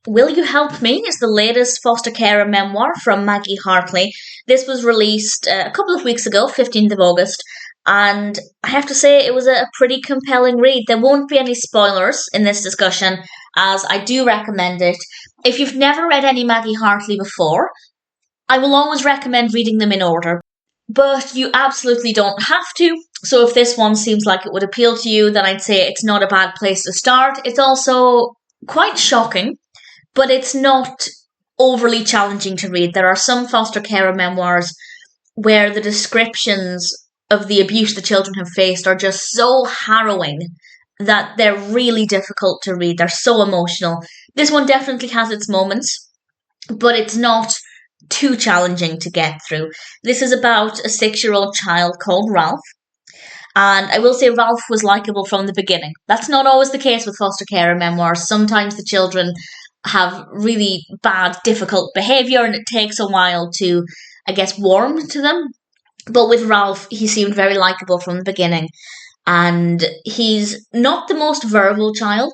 Will You Help Me is the latest foster carer memoir from Maggie Hartley. This was released a couple of weeks ago, 15th of August, and I have to say it was a pretty compelling read. There won't be any spoilers in this discussion, as I do recommend it. If you've never read any Maggie Hartley before, I will always recommend reading them in order, but you absolutely don't have to. So if this one seems like it would appeal to you, then I'd say it's not a bad place to start. It's also quite shocking, but it's not overly challenging to read. There are some foster carer memoirs where the descriptions of the abuse the children have faced are just so harrowing that they're really difficult to read. They're so emotional. This one definitely has its moments, but it's not too challenging to get through. This is about a 6-year-old child called Ralph. And I will say Ralph was likable from the beginning. That's not always the case with foster carer memoirs. Sometimes the children have really bad, difficult behaviour and it takes a while to, I guess, warm to them. But with Ralph, he seemed very likable from the beginning. And he's not the most verbal child.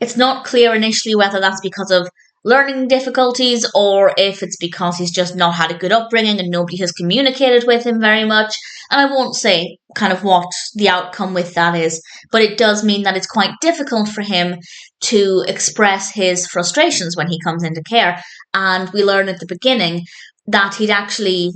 It's not clear initially whether that's because of learning difficulties or if it's because he's just not had a good upbringing and nobody has communicated with him very much. And I won't say kind of what the outcome with that is, but it does mean that it's quite difficult for him to express his frustrations when he comes into care. And we learn at the beginning that he'd actually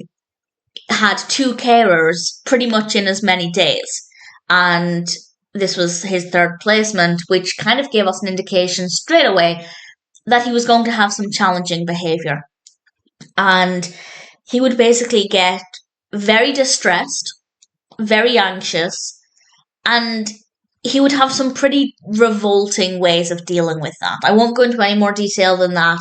had 2 carers pretty much in as many days. And this was his 3rd placement, which kind of gave us an indication straight away that he was going to have some challenging behaviour. And he would basically get very distressed, very anxious, and he would have some pretty revolting ways of dealing with that. I won't go into any more detail than that,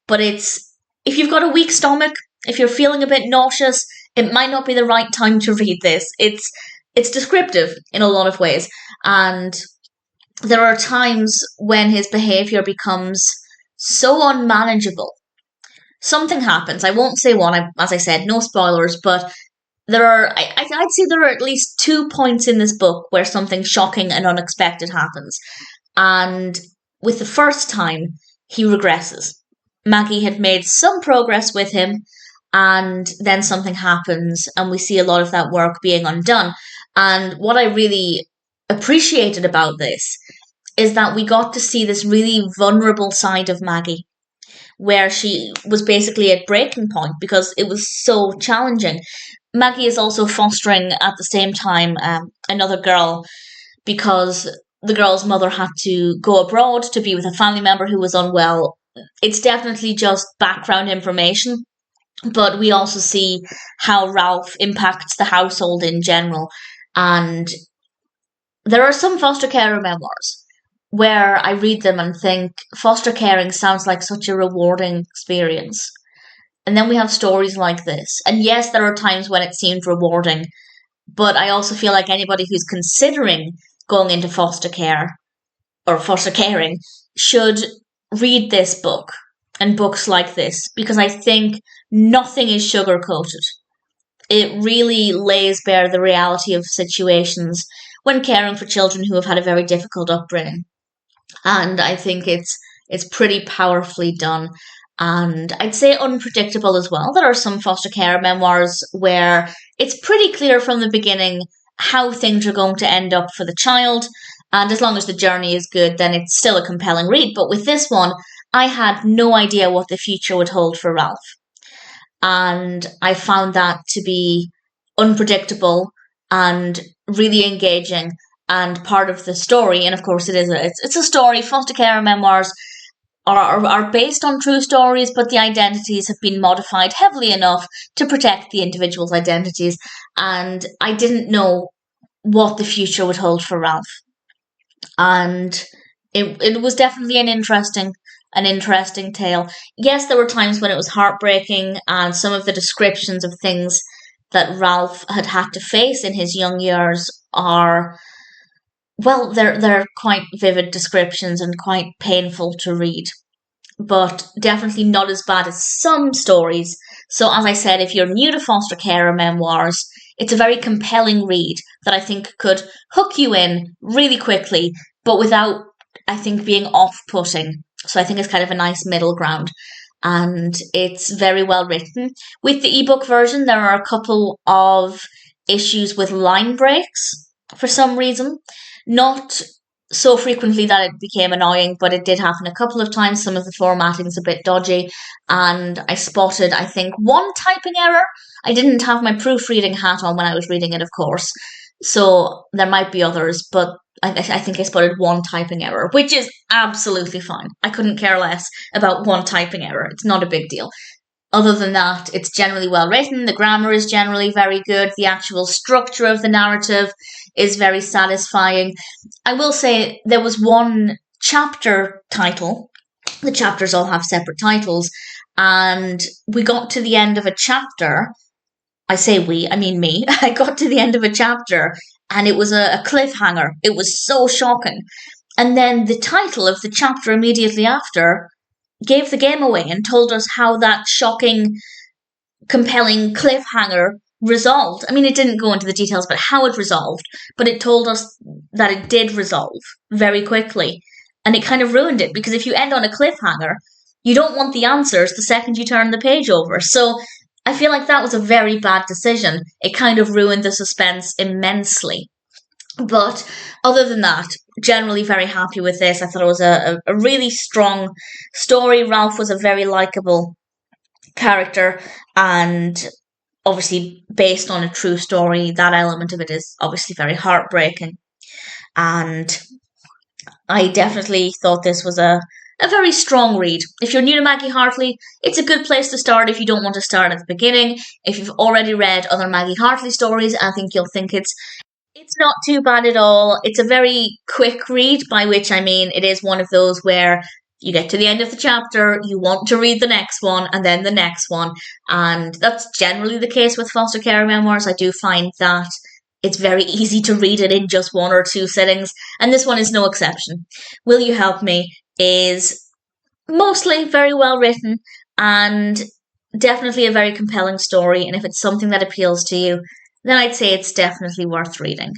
but if you've got a weak stomach, if you're feeling a bit nauseous, it might not be the right time to read this. It's descriptive in a lot of ways, and there are times when his behaviour becomes so unmanageable. Something happens. I won't say what, as I said, no spoilers, but I'd say there are at least 2 points in this book where something shocking and unexpected happens. And with the first time, he regresses. Maggie had made some progress with him, and then something happens, and we see a lot of that work being undone. And what I really appreciated about this is that we got to see this really vulnerable side of Maggie, where she was basically at breaking point because it was so challenging. Maggie is also fostering at the same time another girl because the girl's mother had to go abroad to be with a family member who was unwell. It's definitely just background information, but we also see how Ralph impacts the household in general. And there are some foster carer memoirs where I read them and think foster caring sounds like such a rewarding experience. And then we have stories like this. And yes, there are times when it seemed rewarding, but I also feel like anybody who's considering going into foster care or foster caring should read this book and books like this, because I think nothing is sugar-coated. It really lays bare the reality of situations when caring for children who have had a very difficult upbringing. And I think it's pretty powerfully done. And I'd say unpredictable as well. There are some foster care memoirs where it's pretty clear from the beginning how things are going to end up for the child. And as long as the journey is good, then it's still a compelling read. But with this one, I had no idea what the future would hold for Ralph. And I found that to be unpredictable and really engaging and part of the story. And of course, it's a story. Foster care memoirs are based on true stories, but the identities have been modified heavily enough to protect the individual's identities. And I didn't know what the future would hold for Ralph. And it was definitely an interesting tale. Yes, there were times when it was heartbreaking, and some of the descriptions of things that Ralph had to face in his young years are, well, they're quite vivid descriptions and quite painful to read, but definitely not as bad as some stories. So as I said, if you're new to foster carer memoirs, it's a very compelling read that I think could hook you in really quickly, but without I think, being off-putting. So I think it's kind of a nice middle ground. And it's very well written. With the ebook version, there are a couple of issues with line breaks for some reason. Not so frequently that it became annoying, but it did happen a couple of times. Some of the formatting's a bit dodgy, and I spotted, I think, one typing error. I didn't have my proofreading hat on when I was reading it, of course, so there might be others, but I think I spotted one typing error, which is absolutely fine. I couldn't care less about one typing error. It's not a big deal. Other than that, it's generally well written. The grammar is generally very good. The actual structure of the narrative is very satisfying. I will say there was one chapter title. The chapters all have separate titles. And we got to the end of a chapter. I say we, I mean me. I got to the end of a chapter and it was a cliffhanger. It was so shocking. And then the title of the chapter immediately after gave the game away and told us how that shocking, compelling cliffhanger resolved. I mean, it didn't go into the details about how it resolved, but it told us that it did resolve very quickly. And it kind of ruined it, because if you end on a cliffhanger, you don't want the answers the second you turn the page over. So I feel like that was a very bad decision. It kind of ruined the suspense immensely. But other than that, generally very happy with this. I thought it was a really strong story. Ralph was a very likable character, and obviously based on a true story. That element of it is obviously very heartbreaking. And I definitely thought this was a very strong read. If you're new to Maggie Hartley, it's a good place to start if you don't want to start at the beginning. If you've already read other Maggie Hartley stories, I think you'll think it's not too bad at all. It's a very quick read, by which I mean it is one of those where you get to the end of the chapter, you want to read the next one, and then the next one. And that's generally the case with foster care memoirs. I do find that it's very easy to read it in just one or two sittings, and this one is no exception. Will You Help Me is mostly very well written and definitely a very compelling story. And if it's something that appeals to you, then I'd say it's definitely worth reading.